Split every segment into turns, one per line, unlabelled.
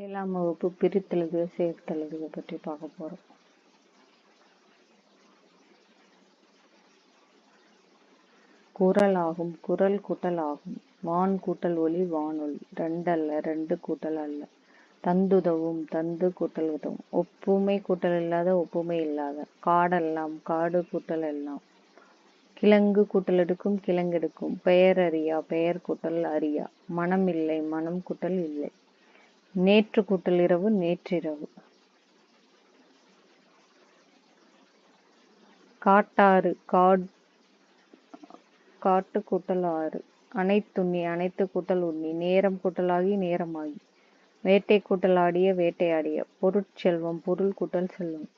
7ஆம் வகுப்பு பிரித்தெழுதுக சேர்த்தெழுதுக பற்றி பார்க்க போறோம். குறள் ஆகும். குறள் கூட்டல் ஆகும். வான் கூட்டல் ஒளி வானொலி. ரெண்டல்ல ரெண்டு கூட்டல் அல்ல. தந்துதவும் தந்து கூட்டல் உதவும். ஒப்புமை கூட்டல் இல்லாத ஒப்புமை இல்லாத. காடெல்லாம் காடு கூட்டல் எல்லாம். கிழங்கு கூட்டல் எடுக்கும் கிழங்கெடுக்கும். பெயர் அறியா பெயர் கூட்டல் அறியா. மனம் இல்லை மனம் கூட்டல் இல்லை. நேற்று கூட்டல் இரவு நேற்றிரவு. காட்டாறு காட்டு கூட்டல் ஆறு. அனைத்துண்ணி அனைத்து கூட்டல் உண்ணி. நேரம் கூட்டலாகி நேரமாகி. வேட்டை கூட்டல் ஆடிய வேட்டையாடிய. பொருட்செல்வம் பொருள் கூட்டல் செல்வம்.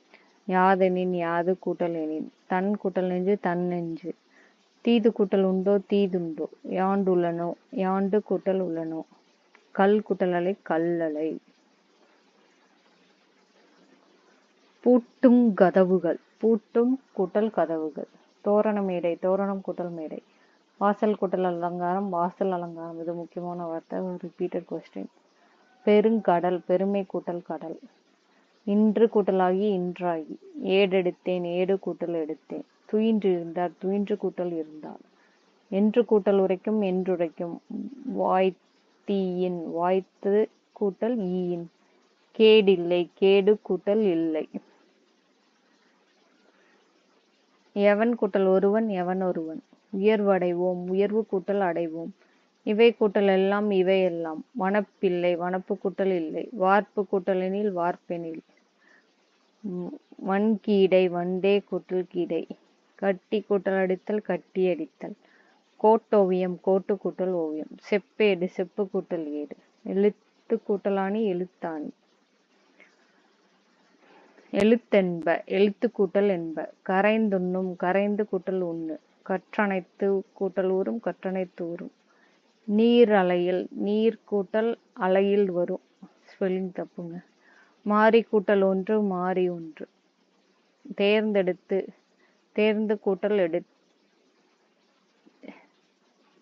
யாதெனின் யாது கூட்டல் எனின். தன் கூட்டல் நெஞ்சு தன் நெஞ்சு. தீது கூட்டல் உண்டோ தீதுண்டோ. யாண்டுள்ளனோ யாண்டு கூட்டல் உள்ளனோ. கல் கூட்டல் அலை கல்லலை. பூட்டும் கதவுகள். பூட்டும் கூட்டல் கதவுகள். தோரண மேடை தோரணம் கூட்டல் மேடை. வாசல் கூட்டல் அலங்காரம் வாசல் அலங்காரம். இது முக்கியமான வார்த்தை, ஒரு ரிப்பீட்டட் கொஸ்டின். பெருங்கடல் பெருமை கூட்டல் கடல். இன்று கூட்டலாகி இன்றாகி. ஏடெடுத்தேன் ஏடு கூட்டல் எடுத்தேன். துயின்று இருந்தார் துயின்று கூட்டல் இருந்தார். என்று கூட்டல் உரைக்கும் என்றுரைக்கும். வாய்த்தீயின் வாய்த்து கூட்டல் ஈயின். கேடில்லை கேடு கூட்டல் இல்லை. எவன் கூட்டல் ஒருவன் எவன் ஒருவன். உயர்வு அடைவோம் உயர்வு கூட்டல் அடைவோம். இவை கூட்டல் எல்லாம் இவை எல்லாம். வனப்பில்லை வனப்பு கூட்டல் இல்லை. வார்ப்பு கூட்டலெனில் வார்ப்பெனில். வன்கீடை வண்டே கூட்டல் கீடை. கட்டி கூட்டல் அடித்தல் கட்டி அடித்தல். கோட்டோவியம் கோட்டு கூட்டல் ஓவியம். செப்பேடு செப்பு கூட்டல் ஏடு. எழுத்து கூட்டலாணி எழுத்தாணி. எழுத்தென்ப எழுத்து கூட்டல் என்ப. கரைந்துண்ணும் கரைந்து கூட்டல் உண்ணு. கற்றனைத்து கூட்டல் ஊரும் கற்றனைத்து ஊரும். நீர் அலையில் நீர் கூட்டல் அலையில் வரும். ஸ்பெல்லிங் தப்புங்க. மாறி கூட்டல் ஒன்று மாறி ஒன்று. தேர்ந்தெடுத்து தேர்ந்து கூட்டல்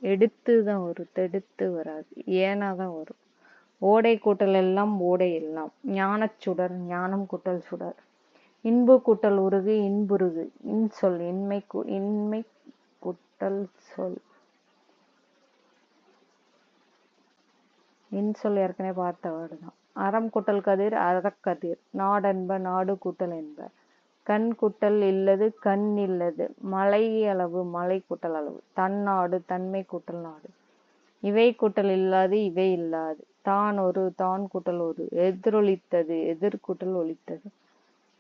எடுத்து தான் வரும், தெடுத்து வராது, ஏனாதான் வரும். ஓடை கூட்டல் எல்லாம் ஓடை எல்லாம். ஞானச்சுடர் ஞானம் கூட்டல் சுடர். இன்பு கூட்டல் உருகு இன்புருகு. இன்சொல் இன்மை கூட்டல் சொல். இன்சொல் ஏற்கனவே பார்த்த வேர்டு தான். அறம் கூட்டல் கதிர் அறக்கதிர். நாடென்ப நாடு கூட்டல் என்ப. கண் கூட்டல் இல்லது கண் இல்லது. மலை அளவு மலை கூட்டல் அளவு. தன்னாடு தன்மை கூட்டல் நாடு. இவை கூட்டல் இல்லாது இவை இல்லாது. தான் ஒரு தான் கூட்டல் ஒரு. எதிரொலித்தது எதிர் கூட்டல் ஒலித்தது.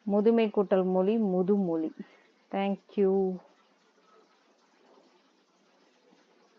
முதுமை கூட்டல் மொழி முதுமொழி. தேங்க்யூ.